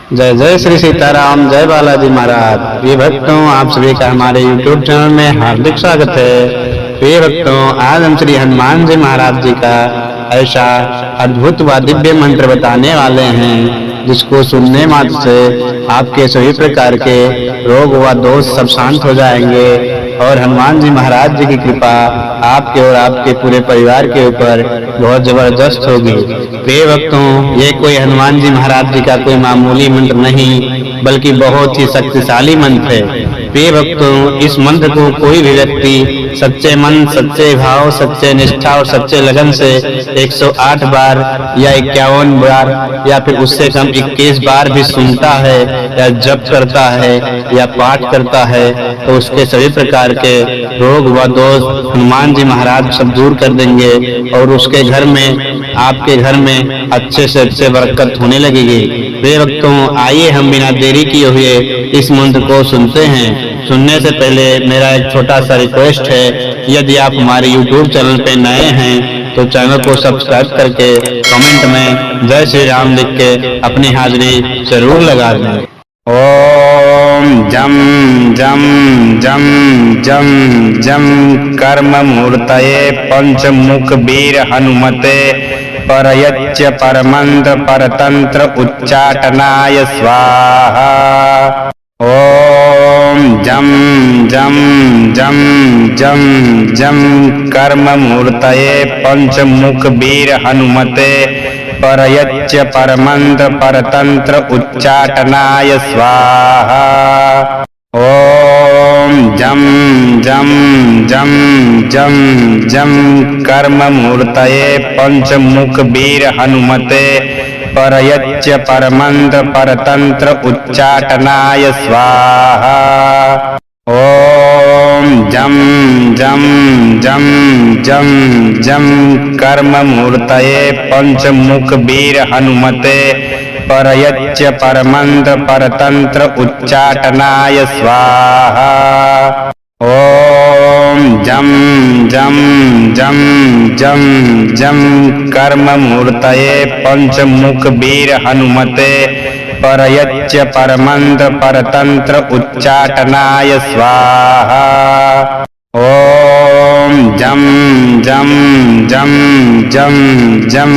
जय जय श्री सीताराम, जय बालाजी महाराज। प्रिय भक्तों, आप सभी का हमारे YouTube चैनल में हार्दिक स्वागत है। प्रिय भक्तों, आज हम श्री हनुमान जी महाराज जी का ऐसा अद्भुत व दिव्य मंत्र बताने वाले हैं जिसको सुनने मात्र से आपके सभी प्रकार के रोग व दोष सब शांत हो जाएंगे और हनुमान जी महाराज जी की कृपा आपके और आपके पूरे परिवार के ऊपर बहुत जबरदस्त होगी। प्रिय भक्तों, ये कोई हनुमान जी महाराज जी का कोई मामूली मंत्र नहीं बल्कि बहुत ही शक्तिशाली मंत्र है। प्रिय भक्तों, इस मंत्र को कोई भी व्यक्ति सच्चे मन, सच्चे भाव, सच्चे निष्ठा और सच्चे लगन से 108 बार या 51 बार या फिर उससे कम 21 बार भी सुनता है या जप करता है या पाठ करता है तो उसके सभी प्रकार के रोग व दोष हनुमान जी महाराज सब दूर कर देंगे और उसके घर में, आपके घर में अच्छे से अच्छे बरकत होने लगेगी। प्रिय भक्तों, आइए हम बिना देरी किए हुए इस मंत्र को सुनते हैं। सुनने से पहले मेरा एक छोटा सा रिक्वेस्ट है, यदि आप हमारे YouTube चैनल पे नए हैं तो चैनल को सब्सक्राइब करके कमेंट में जय श्री राम लिख के अपनी हाजिरी जरूर लगा दें। ओम जम जम जम जम जम कर्म मूर्तये पंचमुख वीर हनुमते परयच्च परमंद परतंत्र उच्चाटनाय स्वाहा। ओम जम जम जम जम जम कर्म मूर्तये पंचमुख वीर हनुमते परयच्च परमंद परतंत्र उच्चाटनाय स्वाहा। ओम जम जम जम जम जम कर्म मूर्तये पंचमुख वीर हनुमते परयच्च परमंद परतंत्र उच्चाटनाय स्वाहा। ओम जम जम जम जम जम कर्म मूर्तये पंचमुख वीर हनुमते परयच्च परमंद परतंत्र उच्चाटनाय स्वाहा। ओम जम जम जम जम जम कर्म मूर्तये पंचमुख वीर हनुमते परयच्च परमंद परतंत्र उच्चाटनाय स्वाहा। ओम जम जम जम जम जम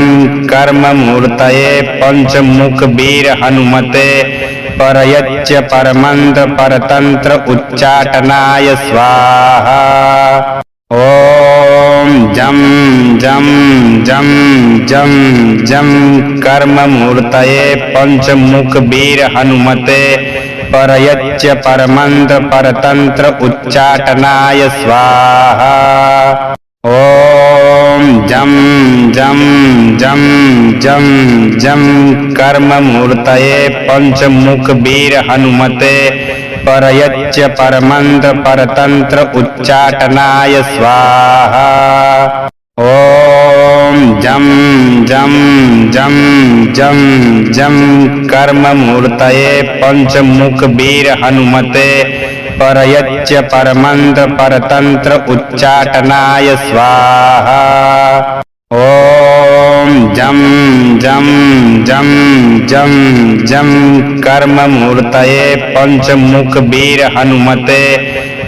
कर्म मूर्तये पंचमुख वीर हनुमते परयच्च परमंद परतंत्र उच्चाटनाय स्वाहा। ओम जम जम जम जम जम कर्म मूर्तये पंचमुख वीर हनुमते परयच्च परमंद परतंत्र उच्चाटनाय स्वाहा। ओम जम जम जम जम जम कर्म मूर्तये पंचमुख वीर हनुमते परयच्च परमंद परतंत्र उच्चाटनाय स्वाहा। ओम जम जम जम जम जम कर्म मूर्तये पंचमुख वीर हनुमते परयच्च परमंद परतंत्र उच्चाटनाय स्वाहा। ओम जम जम जम जम जम कर्म मूर्तये पंचमुख वीर हनुमते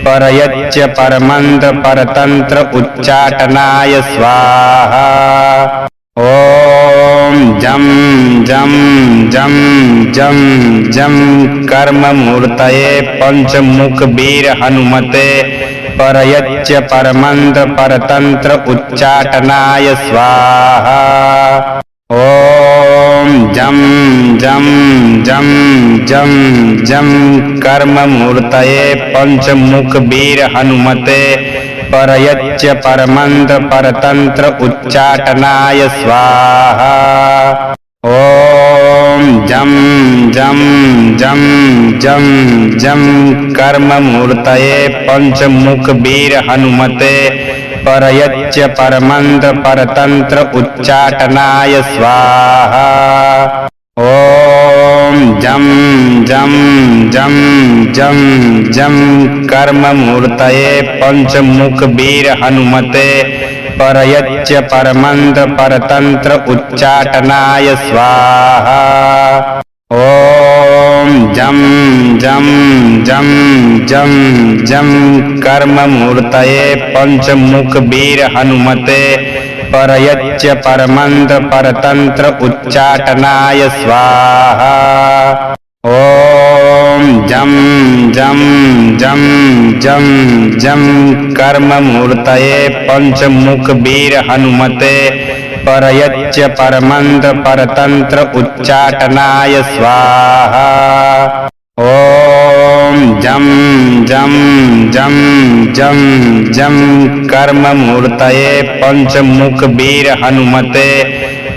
परयच्च परमंद परतंत्र उच्चाटनाय स्वाहा। ओम जम जम जम जम जम कर्म मूर्तये पंचमुख वीर हनुमते परयच्च परमंद परतंत्र उच्चाटनाय स्वाहा। ओम जम जम जम जम जम कर्म मूर्तये पंचमुख वीर हनुमते परयच्च परमंद परतंत्र उच्चाटनाय स्वाहा। ओम जम जम जम जम जम कर्म मूर्तये पंचमुख वीर हनुमते परयच्च परमंद परतंत्र उच्चाटनाय स्वाहा। ओम जम जम जम जम जम कर्म मूर्तये पंचमुख वीर हनुमते परयच्च परमंद परतंत्र उच्चाटनाय स्वाहा। ओम जम जम जम जम जम कर्म मूर्तये पंचमुख वीर हनुमते परयच्च परमंत्र परतंत्र उच्चाटनाय स्वाहा। ओम जम जम जम जम जम कर्म मूर्तये पंचमुख वीर हनुमते परयच्च परमंत्र परतंत्र उच्चाटनाय स्वाहा। ओम जम जम जम जम जम कर्म मूर्तये पंचमुख वीर हनुमते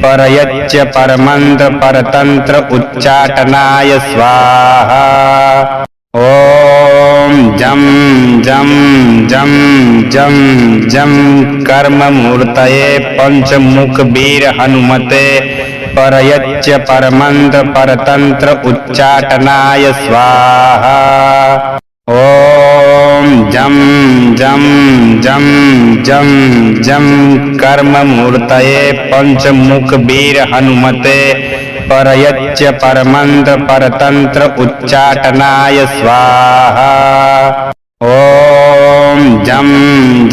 परयच्च परमंत्र परतंत्र उच्चाटनाय स्वाहा। ओम जम जम जम जम जम कर्म मूर्तये पंचमुख वीर हनुमते परयच्च परमंत्र परतंत्र उच्चाटनाय स्वाहा। ओम जम जम जम जम जम कर्म मूर्तये पंचमुख वीर हनुमते परयच्च परमंत्र परतंत्र उच्चाटनाय स्वाहा। ओम जम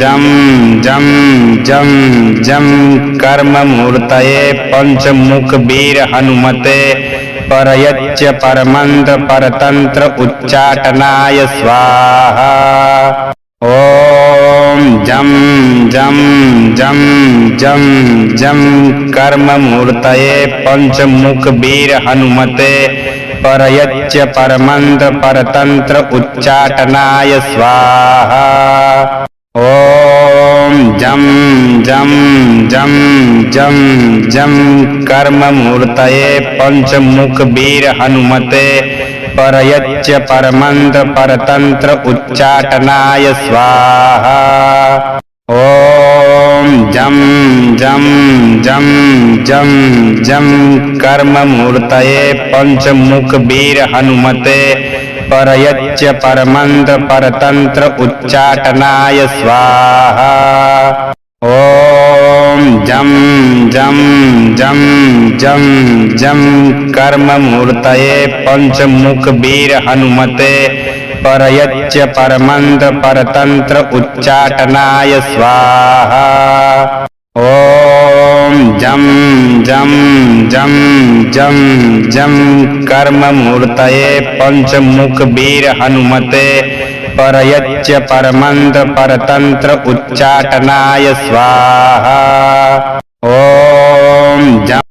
जम जम जम जम कर्म मूर्तये पंचमुख वीर हनुमते परयच्च परमंत्र परतंत्र उच्चाटनाय स्वाहा। ओम जम जम जम जम जम कर्म मूर्तये पंचमुख वीर हनुमते परयच्च परमंत्र परतंत्र उच्चाटनाय स्वाहा। ओम जम जम जम जम जम कर्म मूर्तये पंचमुख वीर हनुमते परयच्च परमंत्र परतंत्र उच्चाटनाय स्वाहा। ओम जम जम जम जम जम कर्म मूर्तये पंचमुख वीर हनुमते परयच्च परमंत्र परतंत्र उच्चाटनाय स्वाहा। ओम जम जम जम जम जम कर्म मूर्तये पंचमुख वीर हनुमते परयच्च परमंत्र परतंत्र उच्चाटनाय स्वाहा। ओम जम जम जम जम जम कर्म मूर्तये पंचमुख वीर हनुमते परयच्च परमंत्र परतंत्र उच्चाटनाय स्वाहा। ओम जम